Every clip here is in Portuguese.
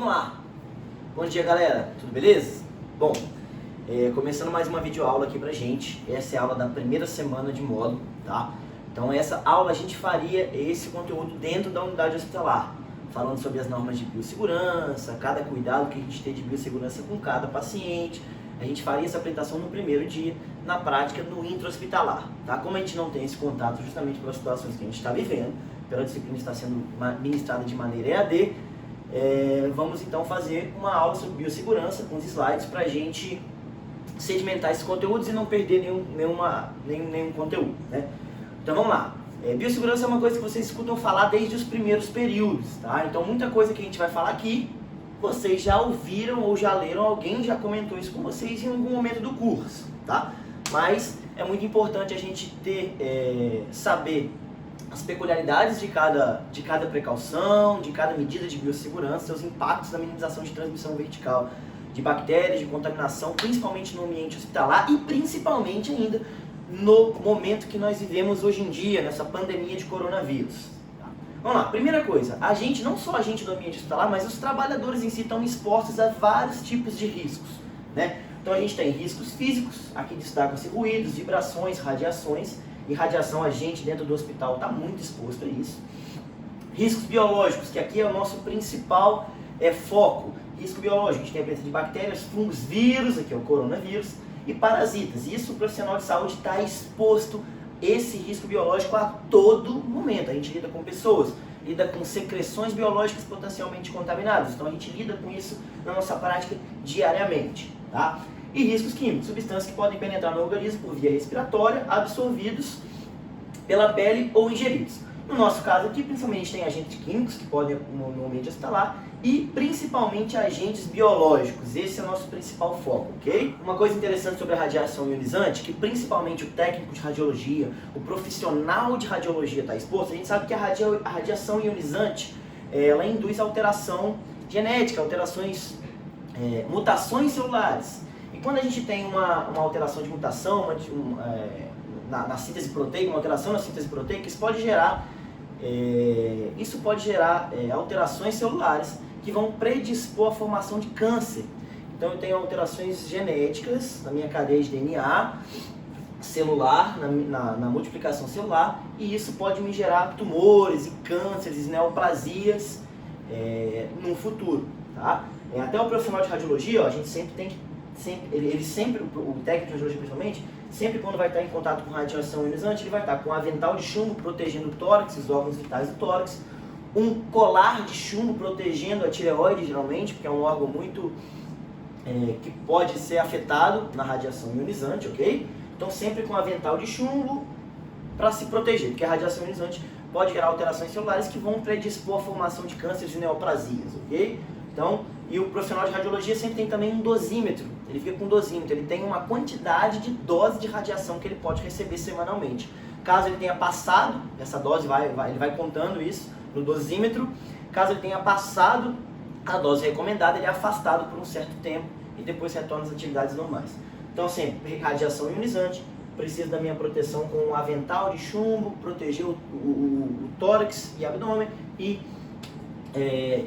Vamos lá! Bom dia, galera! Tudo beleza? Bom, começando mais uma videoaula aqui pra gente. Essa é a aula da primeira semana de módulo, tá? Então essa aula a gente faria esse conteúdo dentro da unidade hospitalar, falando sobre as normas de biossegurança, cada cuidado que a gente tem de biossegurança com cada paciente. A gente faria essa apresentação no primeiro dia, na prática no intra-hospitalar, tá? Como a gente não tem esse contato justamente pelas situações que a gente está vivendo, pela disciplina está sendo ministrada de maneira EAD, vamos então fazer uma aula sobre biossegurança com os slides para a gente sedimentar esses conteúdos e não perder nenhum conteúdo, né? Então vamos lá. Biossegurança é uma coisa que vocês escutam falar desde os primeiros períodos, tá? Então muita coisa que a gente vai falar aqui, vocês já ouviram ou já leram, alguém já comentou isso com vocês em algum momento do curso, tá? Mas é muito importante a gente saber as peculiaridades de cada precaução, de cada medida de biossegurança, seus impactos na minimização de transmissão vertical de bactérias, de contaminação, principalmente no ambiente hospitalar e principalmente ainda no momento que nós vivemos hoje em dia, nessa pandemia de coronavírus. Tá? Vamos lá, primeira coisa, não só a gente do ambiente hospitalar, mas os trabalhadores em si estão expostos a vários tipos de riscos, né? Então a gente tem riscos físicos, aqui destacam-se ruídos, vibrações, radiações, e radiação a gente dentro do hospital está muito exposto a isso. Riscos biológicos, que aqui é o nosso principal foco. Risco biológico, a gente tem a presença de bactérias, fungos, vírus, aqui é o coronavírus, e parasitas. Isso o profissional de saúde está exposto a esse risco biológico a todo momento. A gente lida com pessoas, lida com secreções biológicas potencialmente contaminadas. Então a gente lida com isso na nossa prática diariamente, tá? E riscos químicos, substâncias que podem penetrar no organismo por via respiratória, absorvidos pela pele ou ingeridos. No nosso caso aqui, principalmente tem agentes químicos que podem no ambiente hospitalar e principalmente agentes biológicos. Esse é o nosso principal foco, ok? Uma coisa interessante sobre a radiação ionizante, que principalmente o técnico de radiologia, o profissional de radiologia está exposto. A gente sabe que a radiação ionizante, ela induz alteração genética, mutações celulares. E quando a gente tem uma alteração de mutação, na síntese proteica, uma alteração na síntese proteica, isso pode gerar alterações celulares que vão predispor à formação de câncer. Então eu tenho alterações genéticas na minha cadeia de DNA celular, na multiplicação celular, e isso pode me gerar tumores e cânceres e neoplasias no futuro, tá? Até o profissional de radiologia, ó, a gente sempre tem que o técnico de radiologia principalmente, sempre quando vai estar em contato com radiação ionizante, ele vai estar com um avental de chumbo protegendo o tórax, os órgãos vitais do tórax, um colar de chumbo protegendo a tireoide, geralmente, porque é um órgão muito que pode ser afetado na radiação ionizante, ok? Então sempre com um avental de chumbo para se proteger, porque a radiação ionizante pode gerar alterações celulares que vão predispor à formação de cânceres e neoplasias, ok? Então, e o profissional de radiologia sempre tem também um dosímetro, ele fica com um dosímetro, ele tem uma quantidade de dose de radiação que ele pode receber semanalmente. Caso ele tenha passado, essa dose ele vai contando isso no dosímetro, caso ele tenha passado a dose recomendada, ele é afastado por um certo tempo e depois retorna às atividades normais. Então sempre, radiação ionizante, preciso da minha proteção com um avental de chumbo, proteger o tórax e abdômen e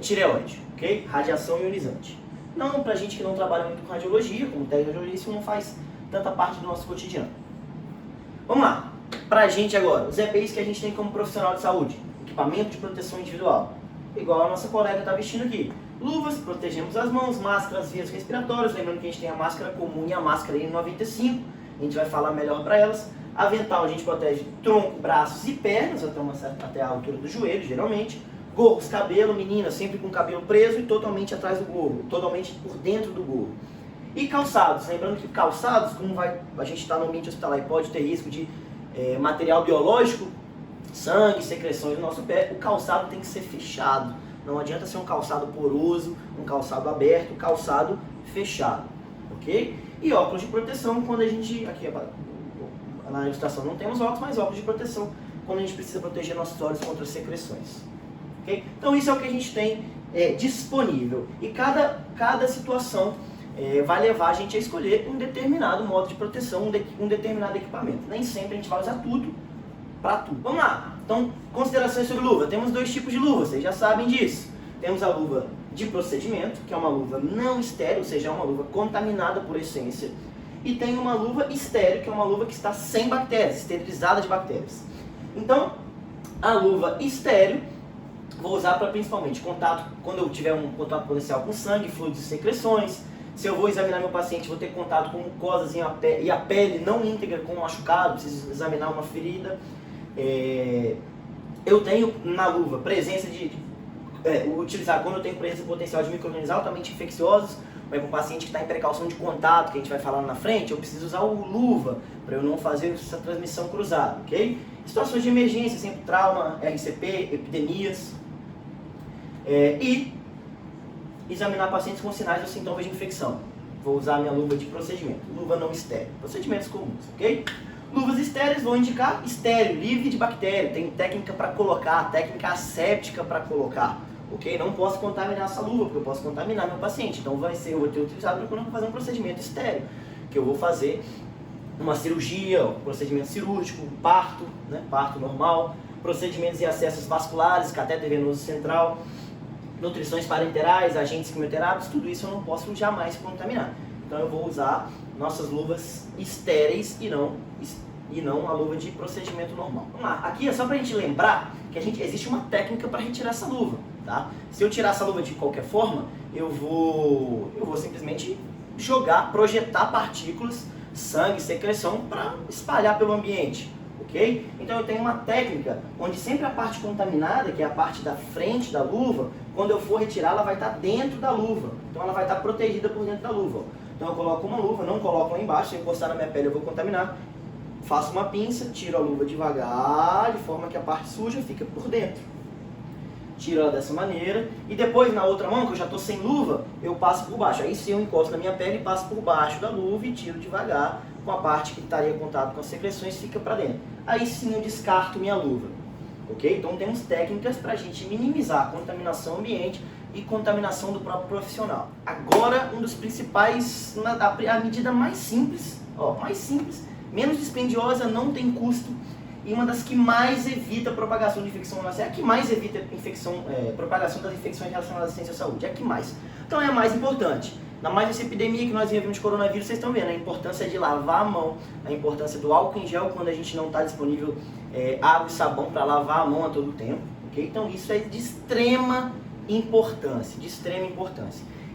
tireoide, ok? Radiação ionizante. Não pra gente que não trabalha muito com radiologia, como técnico de radiologia, isso não faz tanta parte do nosso cotidiano. Vamos lá, pra gente agora, os EPIs que a gente tem como profissional de saúde, equipamento de proteção individual, igual a nossa colega está vestindo aqui. Luvas, protegemos as mãos, máscaras, vias respiratórias, lembrando que a gente tem a máscara comum e a máscara N95, a gente vai falar melhor para elas. Avental, a gente protege tronco, braços e pernas, até a altura do joelho, geralmente. Gorros, cabelo, menina, sempre com o cabelo preso e totalmente atrás do gorro, totalmente por dentro do gorro. E calçados, lembrando que calçados, como a gente está no ambiente hospitalar e pode ter risco de material biológico, sangue, secreções do nosso pé, o calçado tem que ser fechado. Não adianta ser um calçado poroso, um calçado aberto, calçado fechado, ok? E óculos de proteção, quando a gente, aqui na ilustração não temos óculos, mas óculos de proteção, quando a gente precisa proteger nossos olhos contra secreções. Okay? Então isso é o que a gente tem disponível. E cada situação vai levar a gente a escolher um determinado modo de proteção, um determinado equipamento. Nem sempre a gente vai usar tudo para tudo. Vamos lá. Então, considerações sobre luva. Temos dois tipos de luva, vocês já sabem disso. Temos a luva de procedimento, que é uma luva não estéril, ou seja, é uma luva contaminada por essência. E tem uma luva estéril, que é uma luva que está sem bactérias, esterilizada de bactérias. Então, a luva estéril, vou usar para principalmente contato, quando eu tiver um contato potencial com sangue, fluidos e secreções. Se eu vou examinar meu paciente, vou ter contato com mucosas e a pele não íntegra com machucado, preciso examinar uma ferida. Eu tenho na luva presença utilizar quando eu tenho presença potencial de micro-organismos altamente infecciosos, um paciente que está em precaução de contato, que a gente vai falar na frente, eu preciso usar o luva para eu não fazer essa transmissão cruzada, ok? Situações de emergência, sempre trauma, RCP, epidemias. E examinar pacientes com sinais ou sintomas de infecção. Vou usar a minha luva de procedimento, luva não estéril, procedimentos comuns, ok? Luvas estéreis vou indicar estéril, livre de bactéria, tem técnica para colocar, técnica asséptica para colocar, ok? Não posso contaminar essa luva, porque eu posso contaminar meu paciente, então eu vou ter utilizado para quando eu vou fazer um procedimento estéril, que eu vou fazer uma cirurgia, um procedimento cirúrgico, um parto, né? Parto normal, procedimentos e acessos vasculares, catéter venoso central, nutrições parenterais, agentes quimioterápicos, tudo isso eu não posso jamais contaminar. Então eu vou usar nossas luvas estéreis e não a luva de procedimento normal. Vamos lá, aqui é só pra gente lembrar que existe uma técnica para retirar essa luva, tá? Se eu tirar essa luva de qualquer forma, eu vou simplesmente projetar partículas, sangue, secreção para espalhar pelo ambiente. Okay? Então eu tenho uma técnica onde sempre a parte contaminada, que é a parte da frente da luva, quando eu for retirar ela vai estar dentro da luva. Então ela vai estar protegida por dentro da luva. Então eu coloco uma luva, não coloco lá embaixo, se eu encostar na minha pele eu vou contaminar. Faço uma pinça, tiro a luva devagar, de forma que a parte suja fica por dentro. Tiro ela dessa maneira e depois na outra mão, que eu já estou sem luva, eu passo por baixo. Aí sim eu encosto na minha pele, passo por baixo da luva e tiro devagar, com a parte que estaria em contato com as secreções fica para dentro. Aí sim eu descarto minha luva, ok? Então temos técnicas para a gente minimizar a contaminação ambiente e contaminação do próprio profissional. Agora, um dos principais, a medida mais simples, menos dispendiosa, não tem custo e uma das que mais evita a propagação de infecção, é a que mais evita propagação das infecções relacionadas à assistência à saúde, é a que mais. Então é a mais importante. Ainda mais essa epidemia que nós vivemos de coronavírus, vocês estão vendo a importância de lavar a mão, a importância do álcool em gel quando a gente não está disponível água e sabão para lavar a mão a todo tempo, ok? Então isso é de extrema importância,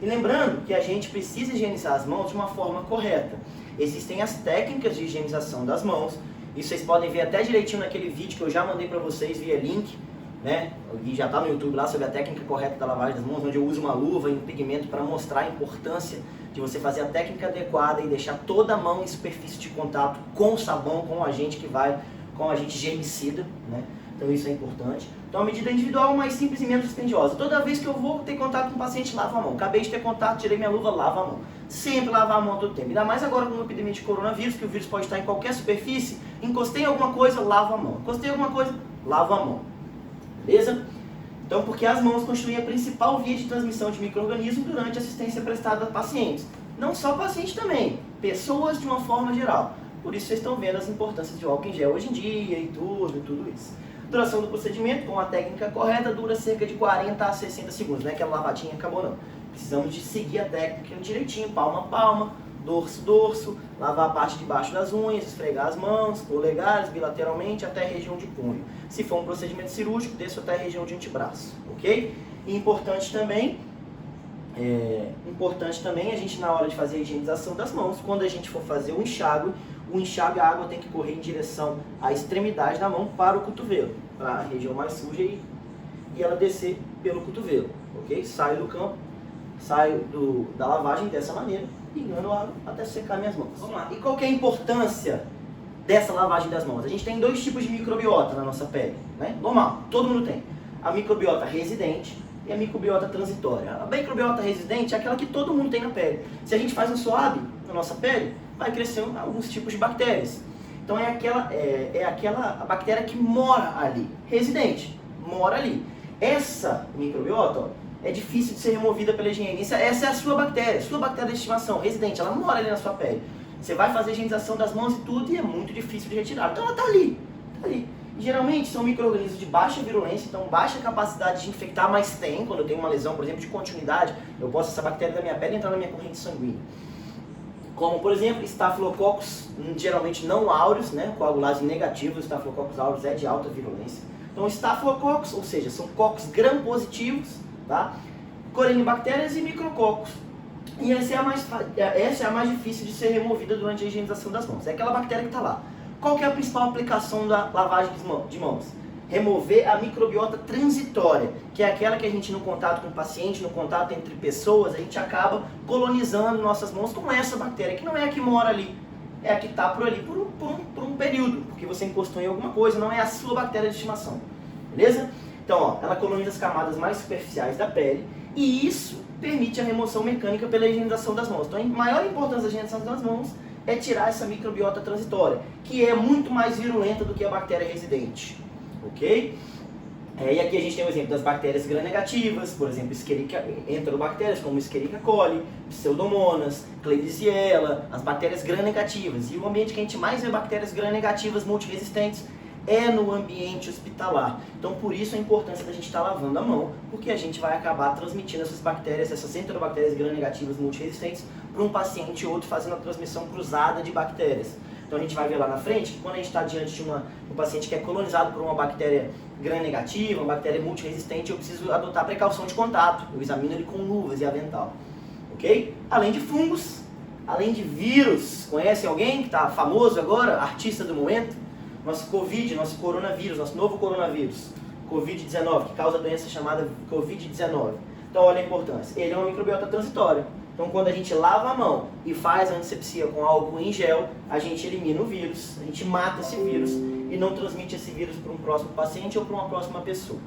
E lembrando que a gente precisa higienizar as mãos de uma forma correta. Existem as técnicas de higienização das mãos, isso vocês podem ver até direitinho naquele vídeo que eu já mandei para vocês via link, né? O vídeo já está no YouTube lá sobre a técnica correta da lavagem das mãos, onde eu uso uma luva e um pigmento para mostrar a importância de você fazer a técnica adequada e deixar toda a mão em superfície de contato com o sabão, com o agente germicida, né? Então isso é importante. Então a medida individual mais simples e menos dispendiosa. Toda vez que eu vou ter contato com o paciente, lavo a mão. Acabei de ter contato, tirei minha luva, lavo a mão. Sempre lavar a mão todo tempo. Ainda mais agora com uma epidemia de coronavírus, que o vírus pode estar em qualquer superfície. Encostei em alguma coisa, lavo a mão. Encostei em alguma coisa, lavo a mão. Beleza? Então, porque as mãos constituem a principal via de transmissão de micro-organismos durante a assistência prestada a pacientes. Não só pacientes também, pessoas de uma forma geral. Por isso vocês estão vendo as importâncias de álcool em gel hoje em dia e tudo isso. Duração do procedimento, com a técnica correta, dura cerca de 40 a 60 segundos. Não é aquela lavadinha acabou não. Precisamos de seguir a técnica direitinho, palma a palma, dorso, dorso, lavar a parte de baixo das unhas, esfregar as mãos, polegares, bilateralmente até a região de punho. Se for um procedimento cirúrgico, desço até a região de antebraço, ok? E importante também a gente na hora de fazer a higienização das mãos, quando a gente for fazer o enxágue, a água tem que correr em direção à extremidade da mão para o cotovelo, para a região mais suja e ela descer pelo cotovelo, ok? Saio do campo, saio da lavagem dessa maneira, pingando água até secar minhas mãos. Vamos lá. E qual que é a importância dessa lavagem das mãos? A gente tem dois tipos de microbiota na nossa pele, né? Normal, todo mundo tem. A microbiota residente e a microbiota transitória. A microbiota residente é aquela que todo mundo tem na pele. Se a gente faz um swab na nossa pele, vai crescer alguns tipos de bactérias. Então é aquela bactéria que mora ali, residente, mora ali. Essa microbiota, ó, é difícil de ser removida pela higiene. Essa é a sua bactéria de estimação, residente, ela mora ali na sua pele. Você vai fazer a higienização das mãos e tudo e é muito difícil de retirar. Então ela está ali, Geralmente são micro-organismos de baixa virulência, então baixa capacidade de infectar, mas tem, quando eu tenho uma lesão, por exemplo, de continuidade, eu posso essa bactéria da minha pele entrar na minha corrente sanguínea. Como, por exemplo, Staphylococcus, geralmente não áureos, né, coagulase negativo, Staphylococcus aureus é de alta virulência. Então, Staphylococcus, ou seja, são cocos gram-positivos, tá? Corynebactérias e micrococos. E essa é a mais difícil de ser removida durante a higienização das mãos. É aquela bactéria que está lá. Qual que é a principal aplicação da lavagem de mãos? Remover a microbiota transitória, que é aquela que a gente no contato com o paciente, no contato entre pessoas, a gente acaba colonizando nossas mãos com essa bactéria, que não é a que mora ali, é a que está por ali por um período, porque você encostou em alguma coisa, não é a sua bactéria de estimação, beleza? Então, ó, ela coloniza as camadas mais superficiais da pele, e isso permite a remoção mecânica pela higienização das mãos. Então, a maior importância da higienização das mãos é tirar essa microbiota transitória, que é muito mais virulenta do que a bactéria residente, ok? E aqui a gente tem o exemplo das bactérias gram-negativas, por exemplo, enterobactérias como Escherichia coli, Pseudomonas, Klebsiella, as bactérias gram-negativas. E o ambiente que a gente mais vê bactérias gram-negativas multiresistentes é no ambiente hospitalar. Então, por isso a importância da gente estar lavando a mão, porque a gente vai acabar transmitindo essas bactérias, essas enterobactérias gram-negativas multiresistentes, para um paciente ou outro, fazendo a transmissão cruzada de bactérias. Então, a gente vai ver lá na frente que quando a gente está diante de um paciente que é colonizado por uma bactéria gram-negativa, uma bactéria multiresistente, eu preciso adotar precaução de contato. Eu examino ele com luvas e avental. Ok? Além de fungos, além de vírus. Conhece alguém que está famoso agora, artista do momento? Nosso Covid, nosso coronavírus, nosso novo coronavírus, Covid-19, que causa a doença chamada Covid-19. Então, olha a importância. Ele é uma microbiota transitória. Então, quando a gente lava a mão e faz a antisepsia com álcool em gel, a gente elimina o vírus, a gente mata esse vírus e não transmite esse vírus para um próximo paciente ou para uma próxima pessoa.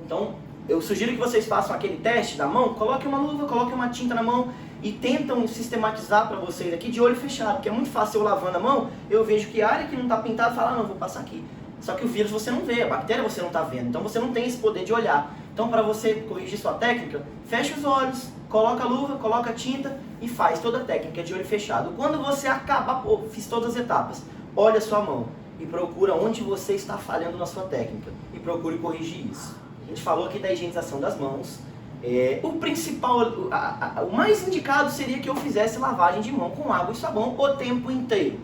Então, eu sugiro que vocês façam aquele teste da mão, coloquem uma luva, coloquem uma tinta na mão e tentam sistematizar para vocês aqui de olho fechado, porque é muito fácil eu lavando a mão, eu vejo que a área que não está pintada, fala, não, vou passar aqui. Só que o vírus você não vê, a bactéria você não está vendo, então você não tem esse poder de olhar. Então, para você corrigir sua técnica, fecha os olhos, coloca a luva, coloca a tinta e faz toda a técnica de olho fechado. Quando você acabar, fiz todas as etapas, olha a sua mão e procura onde você está falhando na sua técnica e procure corrigir isso. A gente falou aqui da higienização das mãos. O principal, o mais indicado seria que eu fizesse lavagem de mão com água e sabão o tempo inteiro.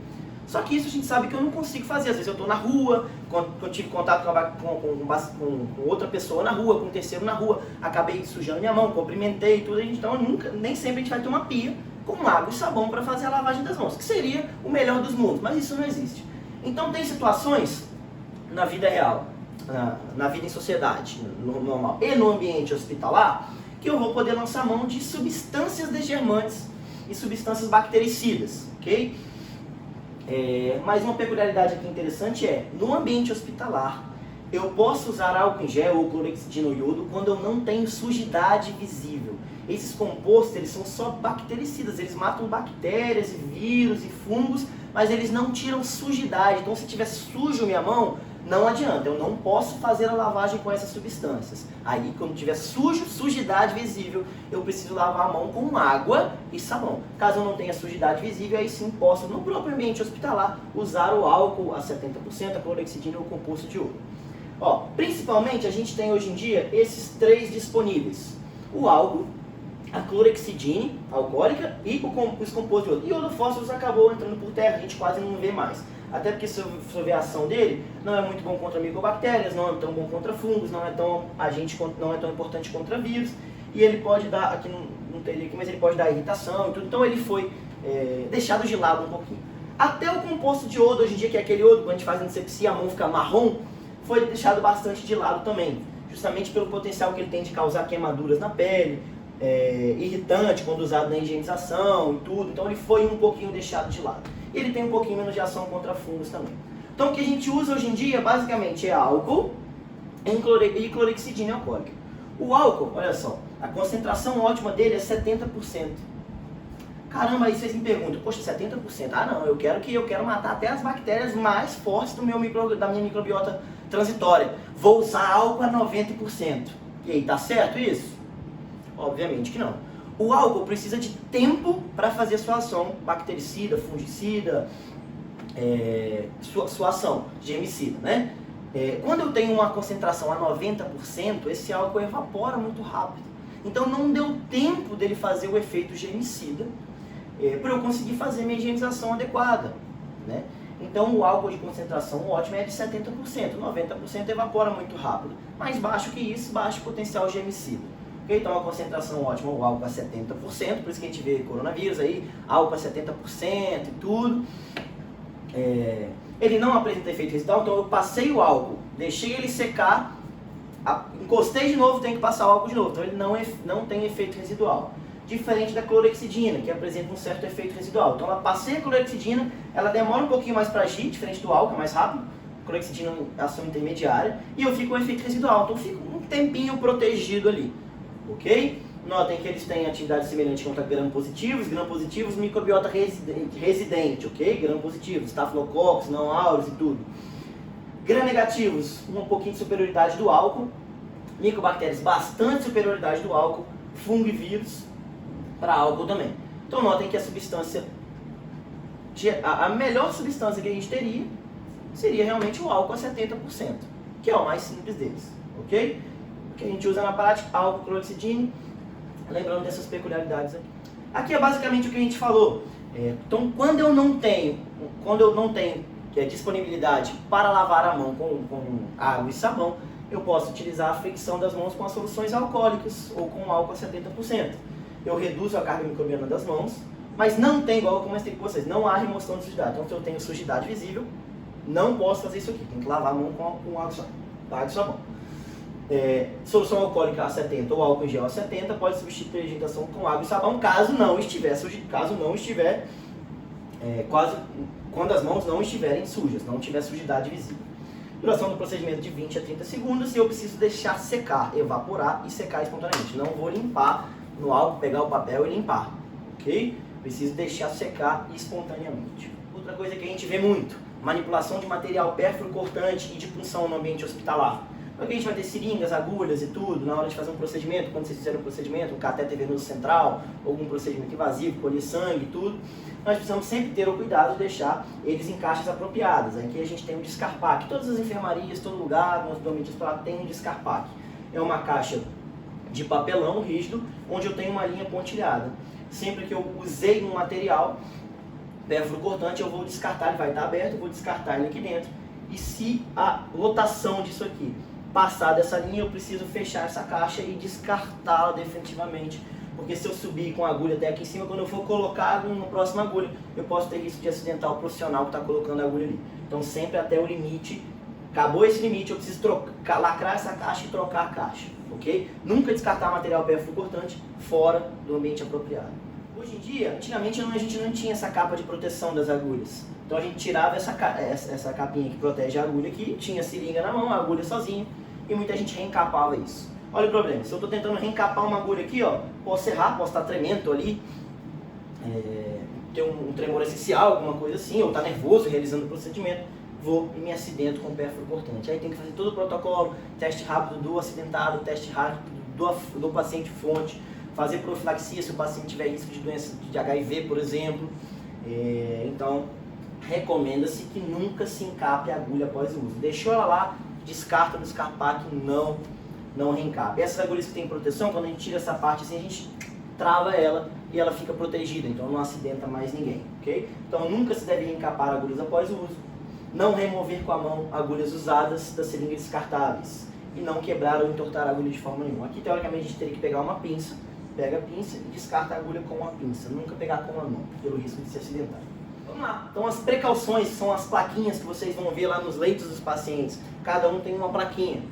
Só que isso a gente sabe que eu não consigo fazer. Às vezes eu estou na rua, quando eu tive contato com outra pessoa na rua, com um terceiro na rua, acabei sujando minha mão, cumprimentei e tudo. Então nem sempre a gente vai ter uma pia com água e sabão para fazer a lavagem das mãos, que seria o melhor dos mundos, mas isso não existe. Então tem situações na vida real, na vida em sociedade, no normal, e no ambiente hospitalar, que eu vou poder lançar mão de substâncias desgermantes e substâncias bactericidas, ok? Mas uma peculiaridade aqui interessante no ambiente hospitalar, eu posso usar álcool em gel ou clorexidina ou iodo quando eu não tenho sujidade visível. Esses compostos, eles são só bactericidas, eles matam bactérias e vírus e fungos, mas eles não tiram sujidade. Então, se tiver sujo minha mão, não adianta, eu não posso fazer a lavagem com essas substâncias. Aí, quando tiver sujidade visível, eu preciso lavar a mão com água e sabão. Caso eu não tenha sujidade visível, aí sim posso, no próprio ambiente hospitalar, usar o álcool a 70%, a clorexidina ou o composto de iodo. Principalmente, a gente tem hoje em dia esses três disponíveis. O álcool, a clorexidina alcoólica e os compostos de iodo. Iodo fósforos acabou entrando por terra, a gente quase não vê mais. Até porque se você ver a ação dele, não é muito bom contra micobactérias, não é tão bom contra fungos, não é tão importante contra vírus. E ele pode dar, aqui não tem aqui, mas ele pode dar irritação e tudo. Então ele foi deixado de lado um pouquinho. Até o composto de iodo, hoje em dia, que é aquele iodo, quando a gente faz antisepsia, a mão fica marrom, foi deixado bastante de lado também. Justamente pelo potencial que ele tem de causar queimaduras na pele, irritante quando usado na higienização e tudo. Então ele foi um pouquinho deixado de lado. E ele tem um pouquinho menos de ação contra fungos também. Então o que a gente usa hoje em dia basicamente é álcool e clorexidina alcoólica. O álcool, olha só, a concentração ótima dele é 70%. Caramba, aí vocês me perguntam, poxa, 70%? Ah não, eu quero matar até as bactérias mais fortes da minha microbiota transitória. Vou usar álcool a 90%. E aí, tá certo isso? Obviamente que não. O álcool precisa de tempo para fazer sua ação bactericida, fungicida, sua ação germicida, né? Quando eu tenho uma concentração a 90%, esse álcool evapora muito rápido. Então não deu tempo dele fazer o efeito germicida para eu conseguir fazer minha higienização adequada, né? Então o álcool de concentração ótima é de 70%, 90% evapora muito rápido. Mais baixo que isso, baixo potencial germicida. Okay? Então a concentração ótima, o álcool a 70%, por isso que a gente vê coronavírus aí, álcool a 70% e tudo. Ele não apresenta efeito residual, então eu passei o álcool, deixei ele secar, encostei de novo, tenho que passar o álcool de novo. Então ele não tem efeito residual. Diferente da clorexidina, que apresenta um certo efeito residual. Então, eu passei a clorexidina, ela demora um pouquinho mais para agir, diferente do álcool, é mais rápido. A clorexidina é ação intermediária, e eu fico com efeito residual. Então, eu fico um tempinho protegido ali, ok? Notem que eles têm atividade semelhante contra gram-positivos, microbiota residente, ok? Gram-positivos, estafilococcus, não aureus e tudo. Gram-negativos, um pouquinho de superioridade do álcool. Micobactérias, bastante superioridade do álcool. Fungo e vírus, para álcool também. Então notem que a substância, a melhor substância que a gente teria seria realmente o álcool a 70%, que é o mais simples deles, ok? O que a gente usa na prática, álcool, clorexidina, lembrando dessas peculiaridades aqui. Aqui é basicamente o que a gente falou. Então quando eu não tenho disponibilidade para lavar a mão com água e sabão, eu posso utilizar a fricção das mãos com as soluções alcoólicas ou com álcool a 70%. Eu reduzo a carga microbiana das mãos, mas não tem, igual eu comentei com vocês, não há remoção de sujidade. Então, se eu tenho sujidade visível, não posso fazer isso aqui. Tem que lavar a mão com água e sabão. Solução alcoólica a 70 ou álcool em gel a 70 pode substituir a higienização com água e sabão, caso não estiver quando as mãos não estiverem sujas, não tiver sujidade visível. Duração do procedimento de 20 a 30 segundos e eu preciso deixar secar, evaporar e secar espontaneamente. Não vou limpar no álcool, pegar o papel e limpar, ok? Preciso deixar secar espontaneamente. Outra coisa que a gente vê muito, manipulação de material pérfuro cortante e de punção no ambiente hospitalar. Então aqui a gente vai ter seringas, agulhas e tudo, na hora de fazer um procedimento, quando vocês fizerem um procedimento, um catéter venoso central, algum procedimento invasivo, colher sangue e tudo, nós precisamos sempre ter o cuidado de deixar eles em caixas apropriadas. Aqui a gente tem um descarpaque, todas as enfermarias, todo lugar, no ambiente hospitalar tem um descarpaque. É uma caixa de papelão rígido, onde eu tenho uma linha pontilhada. Sempre que eu usei um material pérfuro cortante, eu vou descartar, ele vai estar aberto, eu vou descartar ele aqui dentro. E se a lotação disso aqui passar dessa linha, eu preciso fechar essa caixa e descartá-la definitivamente. Porque se eu subir com a agulha até aqui em cima, quando eu for colocar na próxima agulha, eu posso ter risco de acidentar o profissional que está colocando a agulha ali. Então sempre até o limite. Acabou esse limite, eu preciso lacrar essa caixa e trocar a caixa, ok? Nunca descartar material pérfuro cortante fora do ambiente apropriado. Hoje em dia, antigamente a gente não tinha essa capa de proteção das agulhas. Então a gente tirava essa capinha que protege a agulha aqui, tinha a seringa na mão, a agulha sozinha, e muita gente reencapava isso. Olha o problema, se eu estou tentando reencapar uma agulha aqui, ó, posso errar, posso estar tremendo ali, ter um tremor essencial, alguma coisa assim, ou estar nervoso realizando o procedimento, vou e me acidento com o pérfuro cortante. Aí tem que fazer todo o protocolo, teste rápido do acidentado, teste rápido do paciente fonte, fazer profilaxia se o paciente tiver risco de doença de HIV, por exemplo. Então, recomenda-se que nunca se encape a agulha após o uso. Deixou ela lá, descarta no descarpaque, não reencape. Essas agulhas que tem proteção, quando a gente tira essa parte assim, a gente trava ela e ela fica protegida, então não acidenta mais ninguém, ok? Então nunca se deve reencapar agulhas após o uso. Não remover com a mão agulhas usadas das seringas descartáveis. E não quebrar ou entortar a agulha de forma nenhuma. Aqui, teoricamente, a gente teria que pegar uma pinça, pega a pinça e descarta a agulha com a pinça. Nunca pegar com a mão, pelo risco de se acidentar. Vamos lá. Então, as precauções são as plaquinhas que vocês vão ver lá nos leitos dos pacientes. Cada um tem uma plaquinha.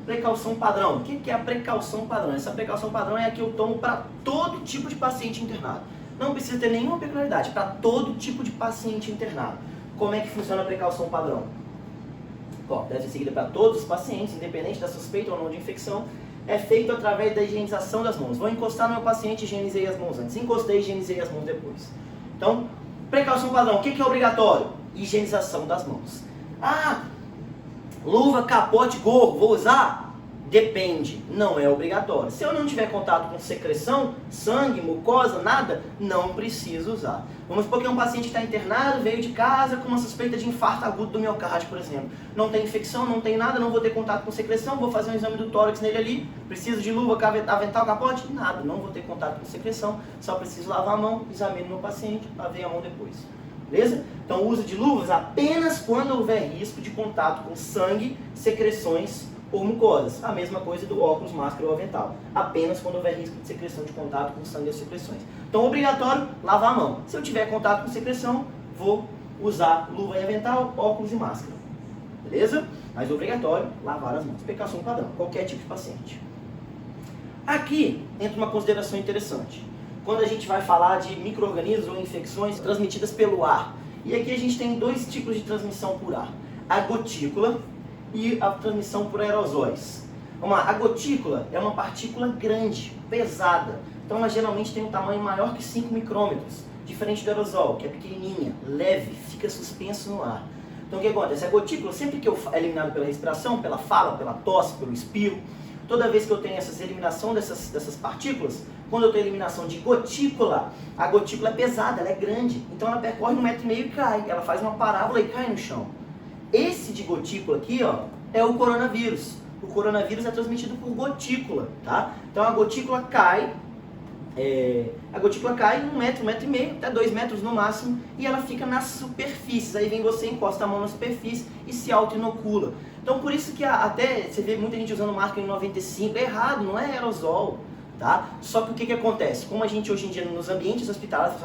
Precaução padrão. O que é a precaução padrão? Essa precaução padrão é a que eu tomo para todo tipo de paciente internado. Não precisa ter nenhuma peculiaridade, para todo tipo de paciente internado. Como é que funciona a precaução padrão? Deve ser seguida para todos os pacientes, independente da suspeita ou não de infecção. É feito através da higienização das mãos. Vou encostar no meu paciente, higienizei as mãos antes. Encostei, higienizei as mãos depois. Então, precaução padrão. O que é obrigatório? Higienização das mãos. Ah, luva, capote, gorro, vou usar? Depende, não é obrigatório. Se eu não tiver contato com secreção, sangue, mucosa, nada, não preciso usar. Vamos supor que é um paciente que está internado, veio de casa com uma suspeita de infarto agudo do miocárdio, por exemplo. Não tem infecção, não tem nada, não vou ter contato com secreção, vou fazer um exame do tórax nele ali, preciso de luva, avental, capote? Nada, não vou ter contato com secreção, só preciso lavar a mão, examino meu paciente, lavei a mão depois. Beleza? Então, o uso de luvas apenas quando houver risco de contato com sangue, secreções ou mucosas. A mesma coisa do óculos, máscara ou avental. Apenas quando houver risco de secreção de contato com sangue ou secreções. Então, obrigatório, lavar a mão. Se eu tiver contato com secreção, vou usar luva e avental, óculos e máscara. Beleza? Mas obrigatório, lavar as mãos. Precaução padrão, qualquer tipo de paciente. Aqui entra uma consideração interessante. Quando a gente vai falar de micro-organismos ou infecções transmitidas pelo ar. E aqui a gente tem dois tipos de transmissão por ar. A gotícula e a transmissão por aerosóis. Vamos lá, a gotícula é uma partícula grande, pesada. Então ela geralmente tem um tamanho maior que 5 micrômetros. Diferente do aerosol, que é pequenininha, leve, fica suspenso no ar. Então o que acontece? A gotícula, sempre que é eliminado pela respiração, pela fala, pela tosse, pelo espirro, toda vez que eu tenho essa eliminação dessas partículas, quando eu tenho eliminação de gotícula, a gotícula é pesada, ela é grande. Então ela percorre 1,5 metro e cai. Ela faz uma parábola e cai no chão. Esse de gotícula aqui, ó, é o coronavírus. O coronavírus é transmitido por gotícula, tá? Então a gotícula cai 1 metro, 1,5 metro, até 2 metros no máximo, e ela fica nas superfícies. Aí vem você, encosta a mão na superfície e se auto-inocula. Então por isso que até você vê muita gente usando máscara N95, é errado, não é aerosol, tá? Só que o que acontece? Como a gente hoje em dia nos ambientes hospitalares,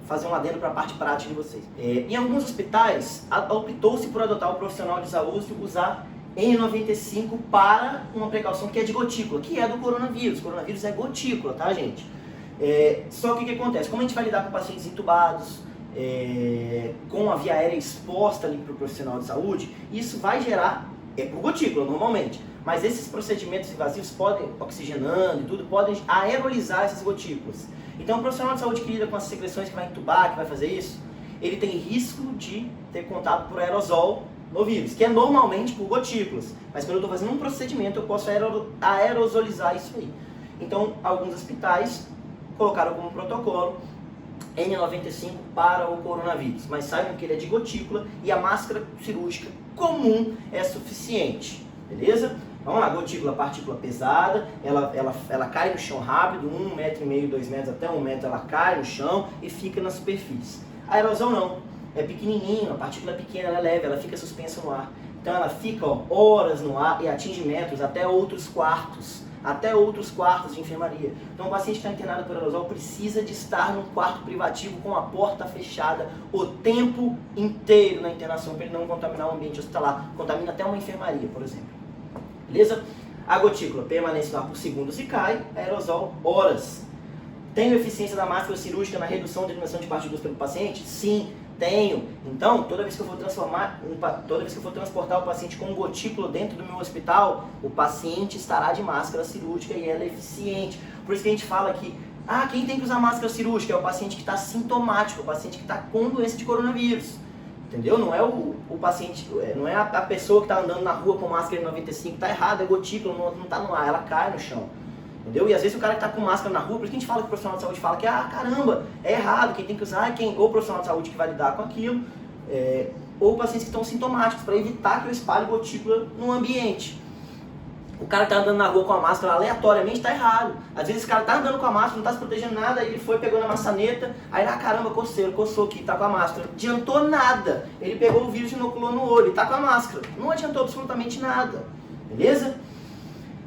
fazer um adendo para a parte prática de vocês. Em alguns hospitais, optou-se por adotar o profissional de saúde usar N95 para uma precaução que é de gotícula, que é do coronavírus. O coronavírus é gotícula, tá, gente? Só que o que acontece? Como a gente vai lidar com pacientes entubados, com a via aérea exposta ali para o profissional de saúde, isso vai gerar, por gotícula normalmente, mas esses procedimentos invasivos podem, oxigenando e tudo, podem aerolizar essas gotículas. Então o profissional de saúde que lida com as secreções, que vai entubar, que vai fazer isso, ele tem risco de ter contato por aerosol no vírus, que é normalmente por gotículas. Mas quando eu estou fazendo um procedimento, eu posso aerosolizar isso aí. Então alguns hospitais colocaram como protocolo N95 para o coronavírus. Mas saibam que ele é de gotícula e a máscara cirúrgica comum é suficiente. Beleza? Vamos lá, gotícula, partícula pesada, ela cai no chão rápido, 1,5 metro, 2 metros, até 1 metro ela cai no chão e fica na superfície. A aerosol não, é pequenininho, a partícula é pequena, ela é leve, ela fica suspensa no ar. Então ela fica horas no ar e atinge metros, até outros quartos de enfermaria. Então o paciente que está internado por aerosol precisa de estar num quarto privativo com a porta fechada o tempo inteiro na internação, para ele não contaminar o ambiente hospitalar, contamina até uma enfermaria, por exemplo. Beleza? A gotícula permanece no ar por segundos e cai, aerosol horas. Tenho eficiência da máscara cirúrgica na redução da eliminação de partículas pelo paciente? Sim, tenho. Então, toda vez que eu for transportar o paciente com gotícula dentro do meu hospital, o paciente estará de máscara cirúrgica e ela é eficiente. Por isso que a gente fala que quem tem que usar máscara cirúrgica é o paciente que está sintomático, o paciente que está com doença de coronavírus. Entendeu? Não é o paciente, não é a pessoa que está andando na rua com máscara N95, está errado, é gotícula, não está no ar, ela cai no chão. Entendeu? E às vezes o cara que está com máscara na rua, por isso que a gente fala que o profissional de saúde fala que, caramba, é errado, quem tem que usar é ou o profissional de saúde que vai lidar com aquilo, ou pacientes que estão sintomáticos, para evitar que eu espalhe gotícula no ambiente. O cara que está andando na rua com a máscara aleatoriamente está errado. Às vezes o cara está andando com a máscara, não está se protegendo nada, aí ele foi, pegou na maçaneta, aí caramba, coçou aqui, está com a máscara. Adiantou nada. Ele pegou o vírus e inoculou no olho, está com a máscara. Não adiantou absolutamente nada. Beleza?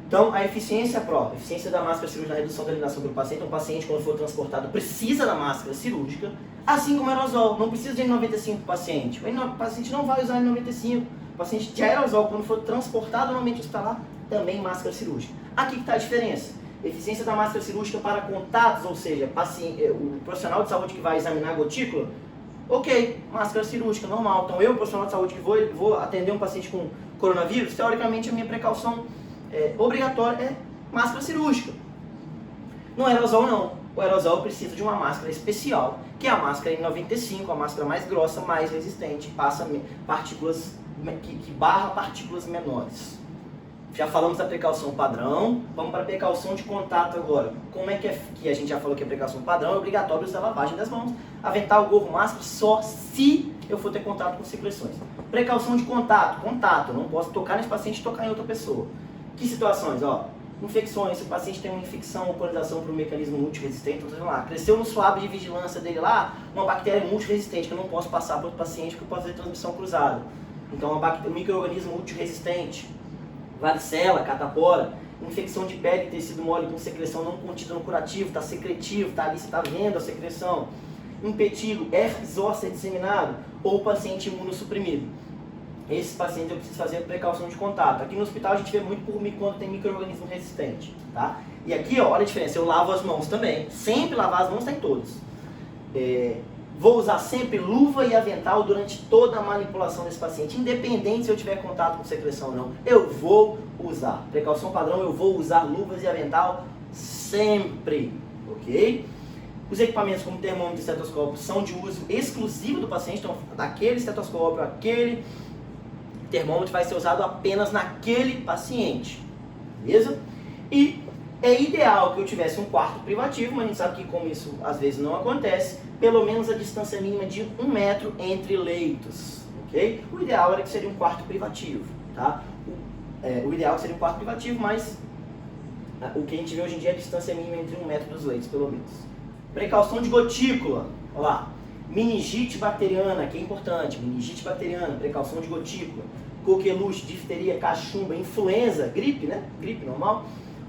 Então, a eficiência da máscara cirúrgica na redução da eliminação pelo paciente. Um paciente, quando for transportado, precisa da máscara cirúrgica, assim como aerosol. Não precisa de N95 para o paciente. O paciente não vai usar N95. O paciente de aerosol, quando for transportado no ambiente hospitalar, também máscara cirúrgica. Aqui que está a diferença. Eficiência da máscara cirúrgica para contatos, ou seja, o profissional de saúde que vai examinar a gotícula, ok, máscara cirúrgica, normal. Então eu, profissional de saúde que vou atender um paciente com coronavírus, teoricamente a minha precaução obrigatória é máscara cirúrgica. No aerosol não. O aerosol precisa de uma máscara especial, que é a máscara N95, a máscara mais grossa, mais resistente, passa partículas, que barra partículas menores. Já falamos da precaução padrão, vamos para a precaução de contato agora. Como é que a gente já falou que a precaução padrão é obrigatório usar lavagem das mãos, avental, gorro, máscara, só se eu for ter contato com secreções. Precaução de contato, eu não posso tocar nesse paciente e tocar em outra pessoa. Que situações? Ó, infecções, se o paciente tem uma infecção ou polinização por um mecanismo multiresistente, então, lá, cresceu no suave de vigilância dele lá, uma bactéria multiresistente, que eu não posso passar para outro paciente porque eu posso ter transmissão cruzada. Então, um micro-organismo multiresistente, varicela, catapora, infecção de pele, tecido mole com secreção não contida no curativo, está secretivo, está ali, você está vendo a secreção. Impetigo, herpes zoster disseminado ou paciente imunossuprimido. Esses pacientes eu preciso fazer precaução de contato. Aqui no hospital a gente vê muito quando tem micro-organismo resistente, tá? E aqui, ó, olha a diferença, eu lavo as mãos também. Sempre lavar as mãos, tá em todos. Vou usar sempre luva e avental durante toda a manipulação desse paciente, independente se eu tiver contato com secreção ou não. Eu vou usar. Precaução padrão, eu vou usar luvas e avental sempre, ok? Os equipamentos como termômetro e estetoscópio são de uso exclusivo do paciente, então daquele estetoscópio, aquele termômetro vai ser usado apenas naquele paciente, beleza? E é ideal que eu tivesse um quarto privativo, mas a gente sabe que como isso às vezes não acontece, pelo menos a distância mínima de 1 metro entre leitos, ok? O ideal era que seria um quarto privativo, tá? O ideal seria um quarto privativo, mas o que a gente vê hoje em dia é a distância mínima entre 1 metro dos leitos, pelo menos. Precaução de gotícula, olha lá. Meningite bacteriana, que é importante, meningite bacteriana, precaução de gotícula, coqueluche, difteria, cachumba, influenza, gripe, né? Gripe normal,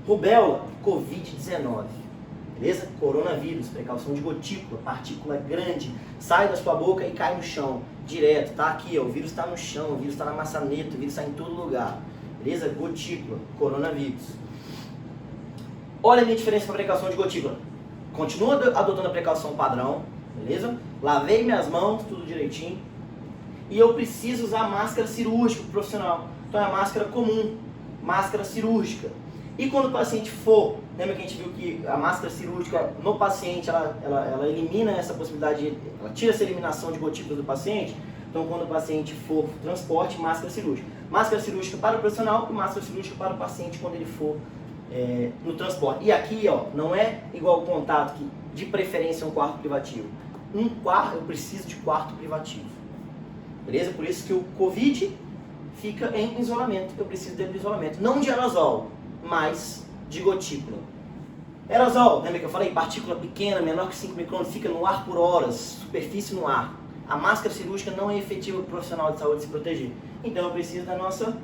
rubéola, Covid-19, beleza? Coronavírus, precaução de gotícula, partícula grande, sai da sua boca e cai no chão, direto, tá aqui, ó, o vírus está no chão, o vírus está na maçaneta, o vírus está em todo lugar, beleza? Gotícula, coronavírus. Olha a minha diferença para precaução de gotícula. Continua adotando a precaução padrão, beleza? Lavei minhas mãos, tudo direitinho. E eu preciso usar máscara cirúrgica profissional. Então é a máscara comum, máscara cirúrgica. E quando o paciente for, lembra que a gente viu que a máscara cirúrgica no paciente, ela elimina essa possibilidade, ela tira essa eliminação de gotículas do paciente. Então quando o paciente for transporte, máscara cirúrgica. Máscara cirúrgica para o profissional e máscara cirúrgica para o paciente quando ele for no transporte. E aqui, ó, não é igual o contato, que de preferência um quarto privativo. Eu preciso de quarto privativo. Beleza? Por isso que o Covid fica em isolamento. Eu preciso dele de isolamento. Não de aerosol, mas de gotícula. Aerosol, lembra que eu falei? Partícula pequena, menor que 5 micrômetros, fica no ar por horas, superfície no ar. A máscara cirúrgica não é efetiva para o profissional de saúde se proteger. Então eu preciso da nossa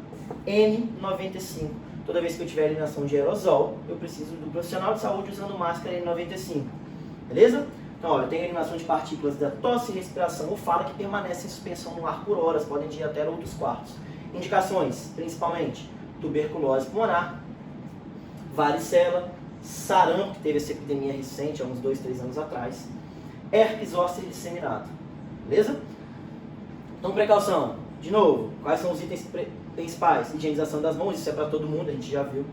N95. Toda vez que eu tiver eliminação de aerosol, eu preciso do profissional de saúde usando máscara N95. Beleza? Então, ó, eu tenho eliminação de partículas da tosse, respiração ou fala que permanecem em suspensão no ar por horas, podem ir até outros quartos. Indicações, principalmente, tuberculose pulmonar, varicela, sarampo, que teve essa epidemia recente, há uns 2, 3 anos atrás, herpes zoster disseminado. Beleza? Então, precaução. De novo, quais são os itens principais? Higienização das mãos, isso é para todo mundo, a gente já viu.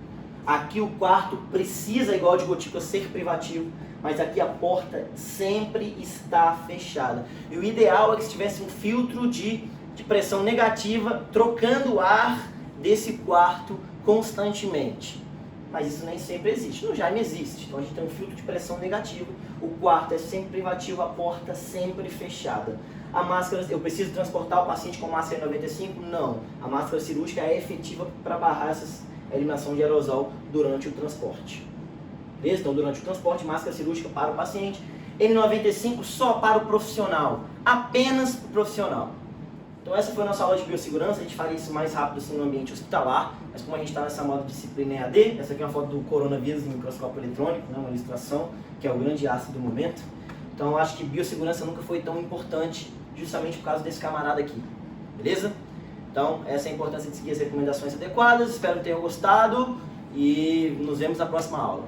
Aqui o quarto precisa, igual de gotícula, ser privativo, mas aqui a porta sempre está fechada. E o ideal é que se tivesse um filtro de pressão negativa, trocando o ar desse quarto constantemente. Mas isso nem sempre existe. No Jaime existe. Então a gente tem um filtro de pressão negativo, o quarto é sempre privativo, a porta sempre fechada. A máscara, eu preciso transportar o paciente com máscara N95? Não. A máscara cirúrgica é efetiva para barrar essa eliminação de aerosol durante o transporte. Beleza? Então, durante o transporte, máscara cirúrgica para o paciente. N95 só para o profissional. Apenas o profissional. Então, essa foi a nossa aula de biossegurança. A gente faria isso mais rápido assim, no ambiente hospitalar. Mas como a gente está nessa moda de disciplina EAD, essa aqui é uma foto do coronavírus em microscópio eletrônico, né? Uma ilustração, que é o grande ácido do momento. Então, eu acho que biossegurança nunca foi tão importante, justamente por causa desse camarada aqui. Beleza? Então, essa é a importância de seguir as recomendações adequadas. Espero que tenham gostado e nos vemos na próxima aula.